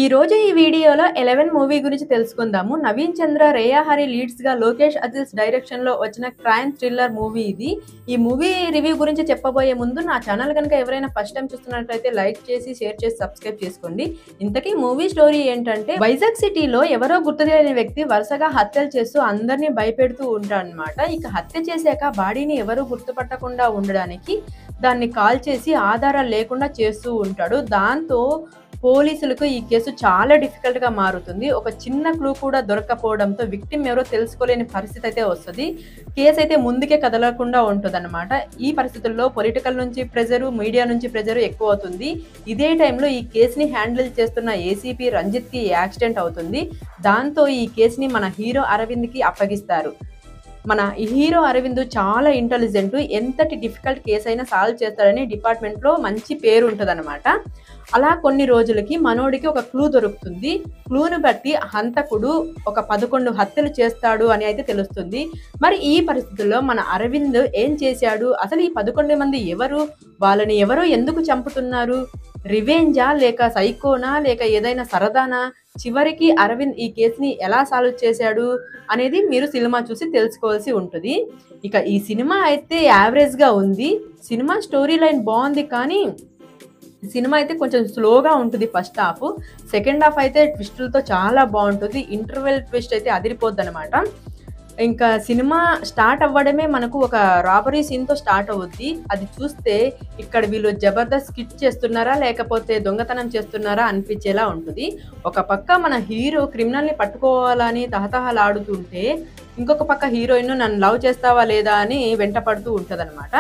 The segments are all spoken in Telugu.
ఈ రోజు ఈ వీడియోలో 11 మూవీ గురించి తెలుసుకుందాము. నవీన్ చంద్ర, రేయా హరి లీడ్స్ గా లోకేష్ అజిల్స్ డైరెక్షన్ లో వచ్చిన క్రైమ్ థ్రిల్లర్ మూవీ ఇది. ఈ మూవీ రివ్యూ గురించి చెప్పబోయే ముందు నా ఛానల్ కనుక ఎవరైనా ఫస్ట్ టైం చూస్తున్నట్లయితే లైక్ చేసి, షేర్ చేసి, సబ్స్క్రైబ్ చేసుకోండి. ఇంతకీ మూవీ స్టోరీ ఏంటంటే, వైజాగ్ సిటీలో ఎవరో గుర్తులేని వ్యక్తి వరుసగా హత్యలు చేస్తూ అందరినీ భయపెడుతూ ఉంటాడనమాట. ఇక హత్య చేశాక బాడీని ఎవరు గుర్తుపట్టకుండా ఉండడానికి దాన్ని కాల్ చేసి ఆధారాలు లేకుండా చేస్తూ ఉంటాడు. దాంతో పోలీసులకు ఈ కేసు చాలా డిఫికల్ట్ గా మారుతుంది. ఒక చిన్న క్లూ కూడా దొరకపోవడంతో విక్టిమ్ ఎవరో తెలుసుకోలేని పరిస్థితి అయితే వస్తుంది. కేసు అయితే ముందుకే కదలకుండా ఉంటుందన్నమాట. ఈ పరిస్థితుల్లో పొలిటికల్ నుంచి ప్రెజరు, మీడియా నుంచి ప్రెజరు ఎక్కువ అవుతుంది. ఇదే టైంలో ఈ కేసుని హ్యాండిల్ చేస్తున్న ఏసీపీ రంజిత్ కి యాక్సిడెంట్ అవుతుంది. దాంతో ఈ కేసుని మన హీరో అరవింద్ కి అప్పగిస్తారు. మన హీరో అరవింద్ చాలా ఇంటెలిజెంట్, ఎంతటి డిఫికల్ట్ కేసు అయినా సాల్వ్ చేస్తాడని డిపార్ట్మెంట్లో మంచి పేరు ఉంటుందన్నమాట. అలా కొన్ని రోజులకి మనోడికి ఒక క్లూ దొరుకుతుంది. క్లూను బట్టి హంతకుడు ఒక 11 హత్యలు చేస్తాడు అని అయితే తెలుస్తుంది. మరి ఈ పరిస్థితుల్లో మన అరవింద్ ఏం చేశాడు, అసలు ఈ 11 మంది ఎవరు, వాళ్ళని ఎవరో ఎందుకు చంపుతున్నారు, రివెంజా లేక సైకోనా లేక ఏదైనా సరదానా, చివరికి అరవింద్ ఈ కేసుని ఎలా సాల్వ్ చేశాడు అనేది మీరు సినిమా చూసి తెలుసుకోవాల్సి ఉంటుంది. ఇక ఈ సినిమా అయితే యావరేజ్ గా ఉంది. సినిమా స్టోరీ లైన్ బాగుంది, కానీ సినిమా అయితే కొంచెం స్లోగా ఉంటుంది ఫస్ట్ హాఫ్. సెకండ్ హాఫ్ అయితే ట్విస్టులతో చాలా బాగుంటుంది. ఇంటర్వెల్ ట్విస్ట్ అయితే అదిరిపోద్ది అనమాట. ఇంకా సినిమా స్టార్ట్ అవ్వడమే మనకు ఒక రాబరీ సీన్తో స్టార్ట్ అవుద్ది. అది చూస్తే ఇక్కడ వీళ్ళు జబర్దస్త్ స్కిట్ చేస్తున్నారా లేకపోతే దొంగతనం చేస్తున్నారా అనిపించేలా ఉంటుంది. ఒక పక్క మన హీరో క్రిమినల్ని పట్టుకోవాలని తహతహలాడుతుంటే, ఇంకొక పక్క హీరోయిన్ నన్ను లవ్ చేస్తావా లేదా అని వెంట పడుతూ ఉంటుందన్నమాట.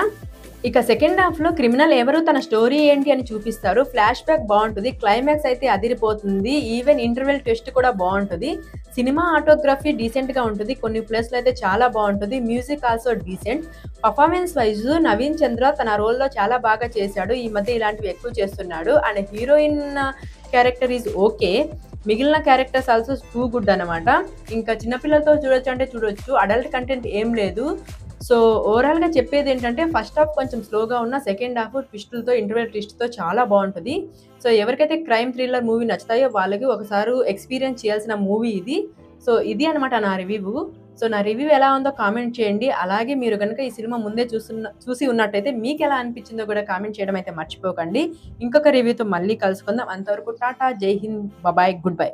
ఇక సెకండ్ హాఫ్ లో క్రిమినల్ ఎవరు, తన స్టోరీ ఏంటి అని చూపిస్తారు. ఫ్లాష్ బ్యాక్ బాగుంటుంది, క్లైమాక్స్ అయితే అదిరిపోతుంది. ఈవెన్ ఇంటర్వెల్ ట్విస్ట్ కూడా బాగుంటుంది. సినిమా ఆటోగ్రఫీ డీసెంట్ గా ఉంటుంది, కొన్ని ప్లేస్లు అయితే చాలా బాగుంటుంది. Music also decent. Performance wise Naveen Chandra తన రోల్లో చాలా బాగా చేశాడు. ఈ మధ్య ఇలాంటివి ఎక్కువ చేస్తున్నాడు. And heroine character is okay, మిగిలిన క్యారెక్టర్స్ ఆల్సో టూ గుడ్ అనమాట. ఇంకా చిన్నపిల్లలతో చూడొచ్చు అంటే చూడొచ్చు, అడల్ట్ కంటెంట్ ఏం లేదు. సో ఓవరాల్గా చెప్పేది ఏంటంటే, ఫస్ట్ హాఫ్ కొంచెం స్లోగా ఉన్న, సెకండ్ హాఫ్ ట్విస్టులతో, ఇంటర్వెల్ ట్విస్ట్తో చాలా బాగుంటుంది. సో ఎవరికైతే క్రైమ్ థ్రిల్లర్ మూవీ నచ్చుతాయో వాళ్ళకి ఒకసారి ఎక్స్పీరియన్స్ చేయాల్సిన మూవీ ఇది. సో ఇది అనమాట నా రివ్యూ. సో నా రివ్యూ ఎలా ఉందో కామెంట్ చేయండి. అలాగే మీరు కనుక ఈ సినిమా ముందే చూసి ఉన్నట్టయితే మీకు ఎలా అనిపించిందో కూడా కామెంట్ చేయడం అయితే మర్చిపోకండి. ఇంకొక రివ్యూతో మళ్ళీ కలుసుకుందాం. అంతవరకు టాటా, జై హింద్, బాయ్, గుడ్ బై.